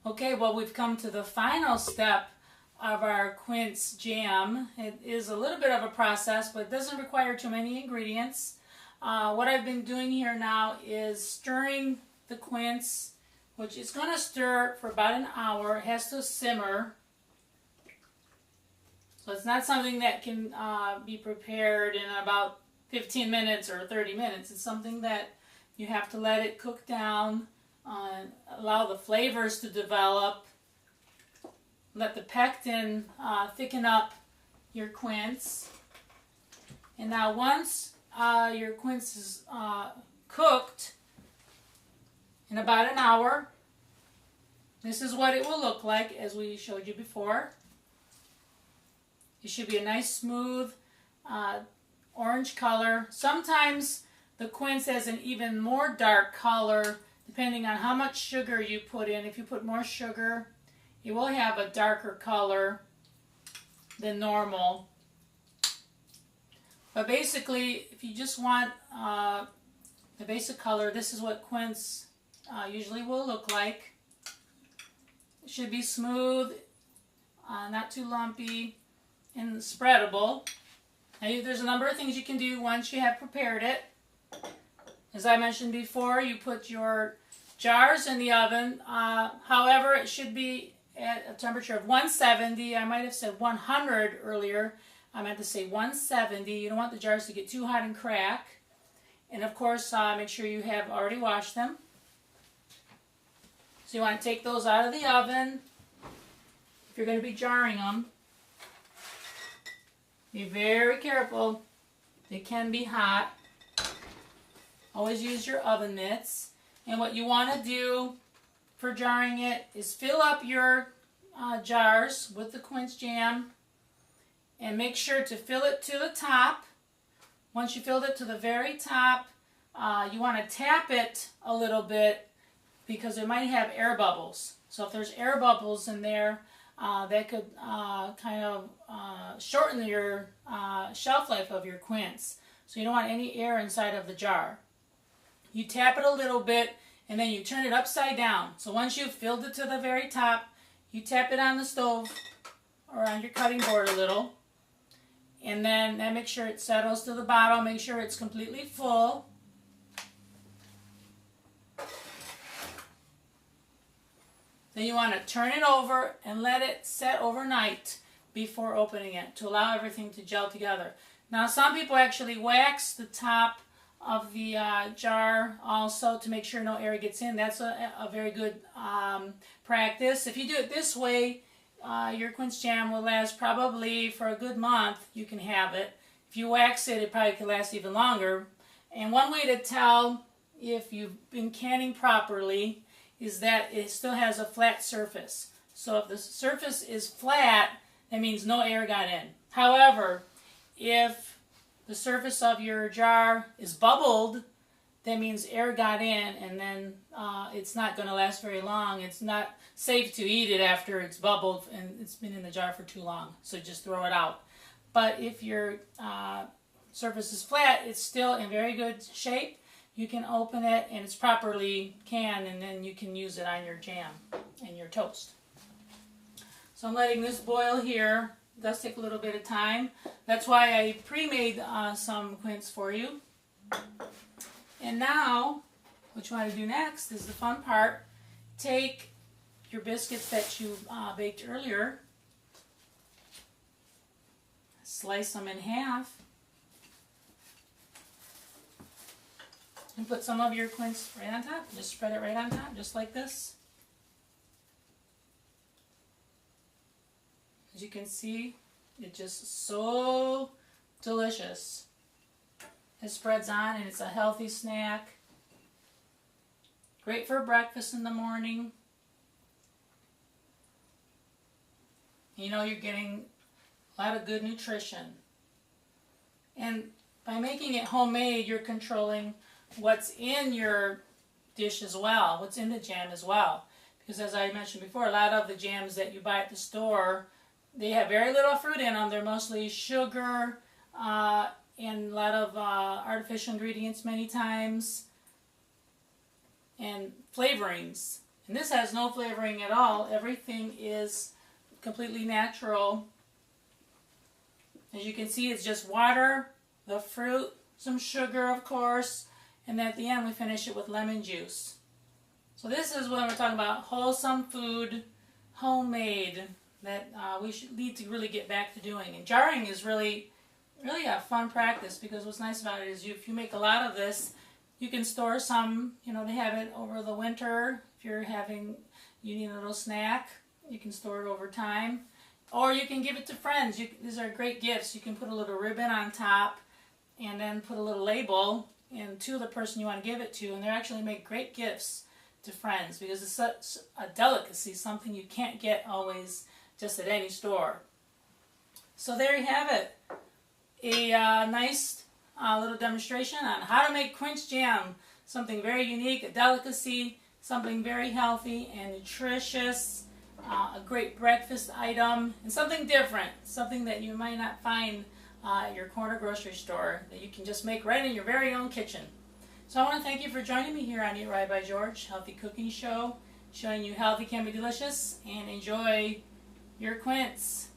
Okay, well, we've come to the final step of our quince jam. It is a little bit of a process, but it doesn't require too many ingredients. What I've been doing here now is stirring the quince, which is going to stir for about an hour. It has to simmer. So it's not something that can be prepared in about 15 minutes or 30 minutes. It's something that you have to let it cook down, allow the flavors to develop, let the pectin thicken up your quince. And now once your quince is cooked in about an hour, this is what it will look like as we showed you before. It should be a nice smooth orange color. Sometimes the quince has an even more dark color depending on how much sugar you put in. If you put more sugar, it will have a darker color than normal. But basically, if you just want the basic color, this is what quince usually will look like. It should be smooth, not too lumpy, and spreadable. Now, there's a number of things you can do once you have prepared it. As I mentioned before, you put your jars in the oven. However, it should be at a temperature of 170. I might have said 100 earlier. I meant to say 170. You don't want the jars to get too hot and crack. And of course, make sure you have already washed them. So you want to take those out of the oven if you're going to be jarring them. Be very careful. They can be hot. Always use your oven mitts. And what you want to do for jarring it is fill up your jars with the quince jam and make sure to fill it to the top. Once you filled it to the very top, you want to tap it a little bit because it might have air bubbles. So if there's air bubbles in there, that could kind of shorten your shelf life of your quince. So you don't want any air inside of the jar. You tap it a little bit and then you turn it upside down. So once you've filled it to the very top, you tap it on the stove or on your cutting board a little. And then make sure it settles to the bottom. Make sure it's completely full. Then you want to turn it over and let it set overnight before opening it to allow everything to gel together. Now, some people actually wax the top of the jar also to make sure no air gets in. That's a very good practice. If you do it this way, your quince jam will last probably for a good month. You can have it. If you wax it, it probably could last even longer. And one way to tell if you've been canning properly is that it still has a flat surface. So if the surface is flat, that means no air got in. However, if the surface of your jar is bubbled, that means air got in, and then it's not going to last very long. It's not safe to eat it after it's bubbled and it's been in the jar for too long, so just throw it out. But if your surface is flat, it's still in very good shape. You can open it and it's properly canned, and then you can use it on your jam and your toast. So I'm letting this boil here. It does take a little bit of time. That's why I pre-made some quince for you. And now, what you want to do next is the fun part. Take your biscuits that you baked earlier, slice them in half, and put some of your quince right on top. Just spread it right on top, just like this. As you can see, it's just so delicious. It spreads on and it's a healthy snack. Great for breakfast in the morning. You know you're getting a lot of good nutrition. And by making it homemade, you're controlling what's in your dish as well, what's in the jam as well. Because as I mentioned before, a lot of the jams that you buy at the store, they have very little fruit in them. They're mostly sugar and a lot of artificial ingredients many times and flavorings. And this has no flavoring at all. Everything is completely natural. As you can see, it's just water, the fruit, some sugar, of course, and at the end we finish it with lemon juice. So this is when we're talking about wholesome food, homemade, that we need to really get back to doing. And jarring is really a fun practice, because what's nice about it is if you make a lot of this, you can store some, to have it over the winter. If you need a little snack, you can store it over time. Or you can give it to friends. These are great gifts. You can put a little ribbon on top and then put a little label and to the person you want to give it to, and they actually make great gifts to friends, because it's such a delicacy, something you can't get always just at any store. So there you have it. A nice little demonstration on how to make quince jam, something very unique, a delicacy, something very healthy and nutritious, a great breakfast item, and something different, something that you might not find at your corner grocery store, that you can just make right in your very own kitchen. So I want to thank you for joining me here on Eat Right by George, Healthy Cooking Show, showing you healthy can be delicious, and enjoy your quince.